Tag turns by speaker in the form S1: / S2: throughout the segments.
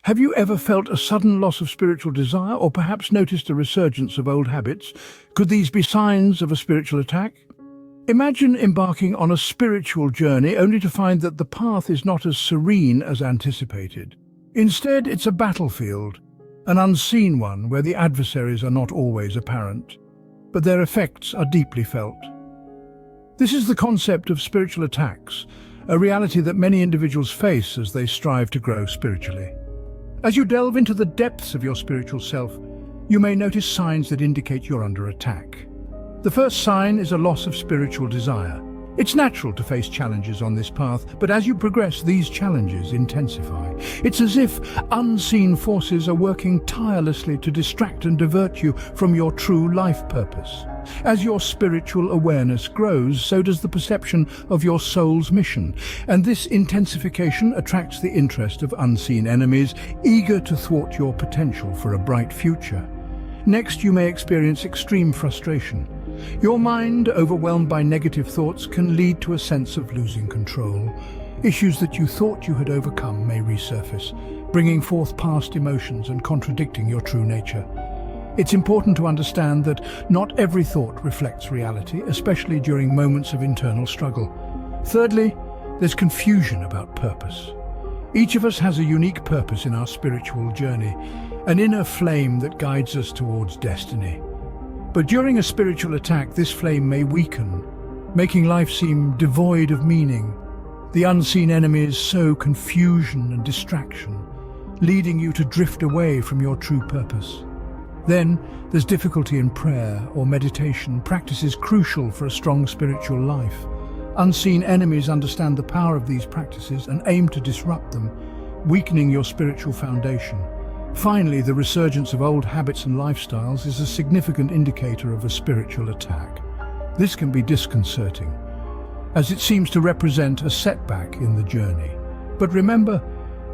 S1: Have you ever felt a sudden loss of spiritual desire or perhaps noticed a resurgence of old habits? Could these be signs of a spiritual attack? Imagine embarking on a spiritual journey only to find that the path is not as serene as anticipated. Instead, it's a battlefield, an unseen one where the adversaries are not always apparent, but their effects are deeply felt. This is the concept of spiritual attacks, a reality that many individuals face as they strive to grow spiritually. As you delve into the depths of your spiritual self, you may notice signs that indicate you're under attack. The first sign is a loss of spiritual desire. It's natural to face challenges on this path, but as you progress, these challenges intensify. It's as if unseen forces are working tirelessly to distract and divert you from your true life purpose. As your spiritual awareness grows, so does the perception of your soul's mission, and this intensification attracts the interest of unseen enemies, eager to thwart your potential for a bright future. Next, you may experience extreme frustration. Your mind, overwhelmed by negative thoughts, can lead to a sense of losing control. Issues that you thought you had overcome may resurface, bringing forth past emotions and contradicting your true nature. It's important to understand that not every thought reflects reality, especially during moments of internal struggle. Thirdly, there's confusion about purpose. Each of us has a unique purpose in our spiritual journey, an inner flame that guides us towards destiny. But during a spiritual attack, this flame may weaken, making life seem devoid of meaning. The unseen enemies sow confusion and distraction, leading you to drift away from your true purpose. Then, there's difficulty in prayer or meditation, practices crucial for a strong spiritual life. Unseen enemies understand the power of these practices and aim to disrupt them, weakening your spiritual foundation. Finally, the resurgence of old habits and lifestyles is a significant indicator of a spiritual attack. This can be disconcerting, as it seems to represent a setback in the journey. But remember,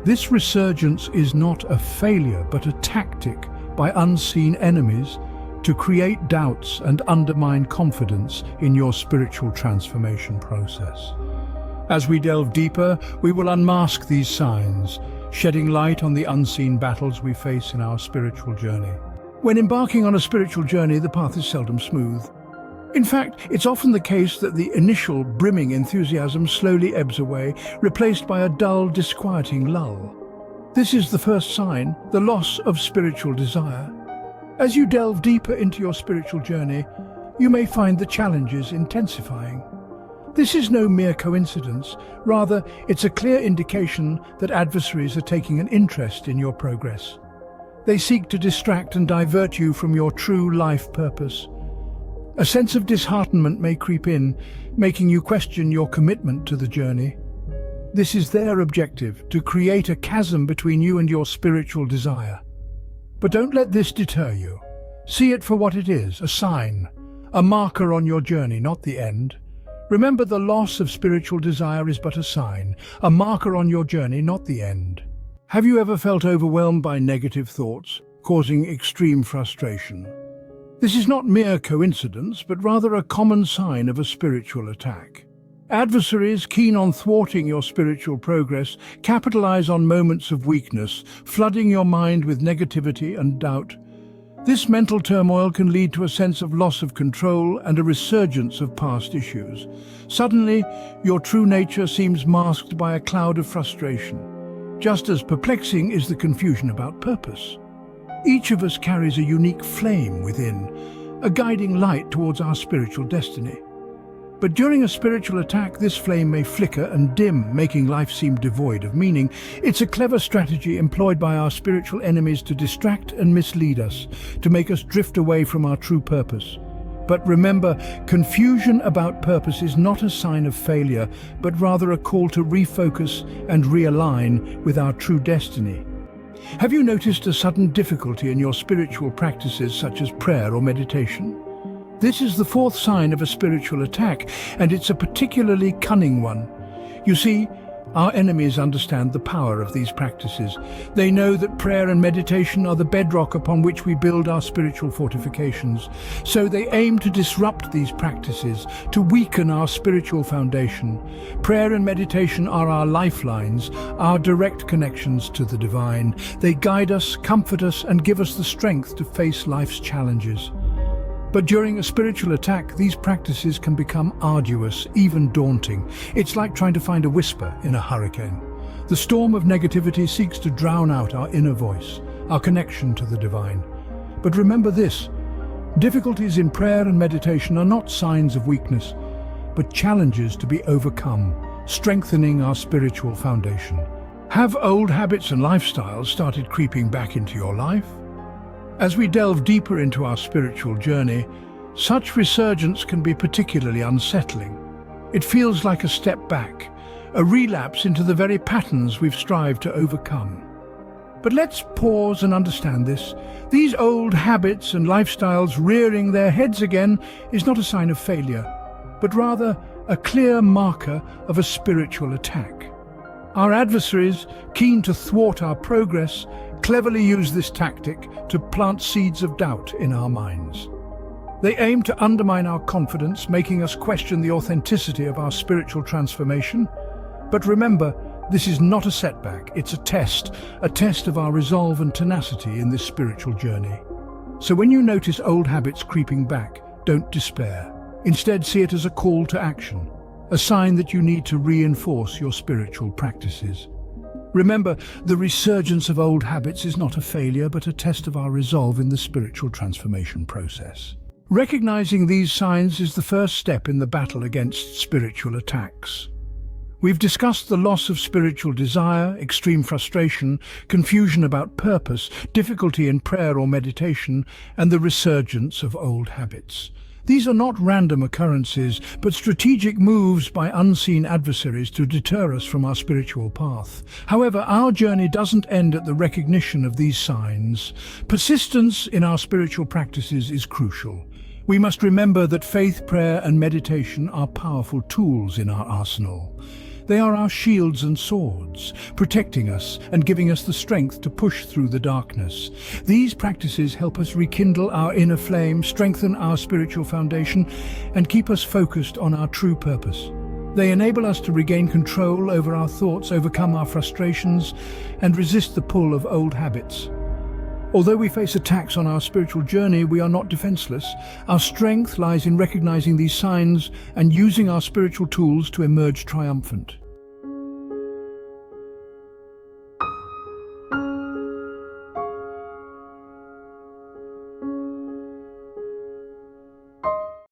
S1: this resurgence is not a failure, but a tactic by unseen enemies to create doubts and undermine confidence in your spiritual transformation process. As we delve deeper, we will unmask these signs, shedding light on the unseen battles we face in our spiritual journey. When embarking on a spiritual journey, the path is seldom smooth. In fact, it's often the case that the initial brimming enthusiasm slowly ebbs away, replaced by a dull, disquieting lull. This is the first sign, the loss of spiritual desire. As you delve deeper into your spiritual journey, you may find the challenges intensifying. This is no mere coincidence. Rather, it's a clear indication that adversaries are taking an interest in your progress. They seek to distract and divert you from your true life purpose. A sense of disheartenment may creep in, making you question your commitment to the journey. This is their objective, to create a chasm between you and your spiritual desire. But don't let this deter you. See it for what it is, a sign, a marker on your journey, not the end. Remember, the loss of spiritual desire is but a sign, a marker on your journey, not the end. Have you ever felt overwhelmed by negative thoughts, causing extreme frustration? This is not mere coincidence, but rather a common sign of a spiritual attack. Adversaries keen on thwarting your spiritual progress capitalize on moments of weakness, flooding your mind with negativity and doubt. This mental turmoil can lead to a sense of loss of control and a resurgence of past issues. Suddenly, your true nature seems masked by a cloud of frustration. Just as perplexing is the confusion about purpose. Each of us carries a unique flame within, a guiding light towards our spiritual destiny. But during a spiritual attack, this flame may flicker and dim, making life seem devoid of meaning. It's a clever strategy employed by our spiritual enemies to distract and mislead us, to make us drift away from our true purpose. But remember, confusion about purpose is not a sign of failure, but rather a call to refocus and realign with our true destiny. Have you noticed a sudden difficulty in your spiritual practices, such as prayer or meditation? This is the fourth sign of a spiritual attack, and it's a particularly cunning one. You see, Our enemies understand the power of these practices. They know that prayer and meditation are the bedrock upon which we build our spiritual fortifications. So they aim to disrupt these practices, to weaken our spiritual foundation. Prayer and meditation are our lifelines, our direct connections to the divine. They guide us, comfort us, and give us the strength to face life's challenges. But during a spiritual attack, these practices can become arduous, even daunting. It's like trying to find a whisper in a hurricane. The storm of negativity seeks to drown out our inner voice, our connection to the divine. But remember this: difficulties in prayer and meditation are not signs of weakness, but challenges to be overcome, strengthening our spiritual foundation. Have old habits and lifestyles started creeping back into your life? As we delve deeper into our spiritual journey, such resurgence can be particularly unsettling. It feels like a step back, a relapse into the very patterns we've strived to overcome. But let's pause and understand this. These old habits and lifestyles rearing their heads again is not a sign of failure, but rather a clear marker of a spiritual attack. Our adversaries, keen to thwart our progress, cleverly use this tactic to plant seeds of doubt in our minds. They aim to undermine our confidence, making us question the authenticity of our spiritual transformation. But remember, this is not a setback, it's a test of our resolve and tenacity in this spiritual journey. So when you notice old habits creeping back, don't despair. Instead, see it as a call to action, a sign that you need to reinforce your spiritual practices. Remember, the resurgence of old habits is not a failure, but a test of our resolve in the spiritual transformation process. Recognizing these signs is the first step in the battle against spiritual attacks. We've discussed the loss of spiritual desire, extreme frustration, confusion about purpose, difficulty in prayer or meditation, and the resurgence of old habits. These are not random occurrences, but strategic moves by unseen adversaries to deter us from our spiritual path. However, our journey doesn't end at the recognition of these signs. Persistence in our spiritual practices is crucial. We must remember that faith, prayer, and meditation are powerful tools in our arsenal. They are our shields and swords, protecting us and giving us the strength to push through the darkness. These practices help us rekindle our inner flame, strengthen our spiritual foundation, and keep us focused on our true purpose. They enable us to regain control over our thoughts, overcome our frustrations, and resist the pull of old habits. Although we face attacks on our spiritual journey, we are not defenseless. Our strength lies in recognizing these signs and using our spiritual tools to emerge triumphant.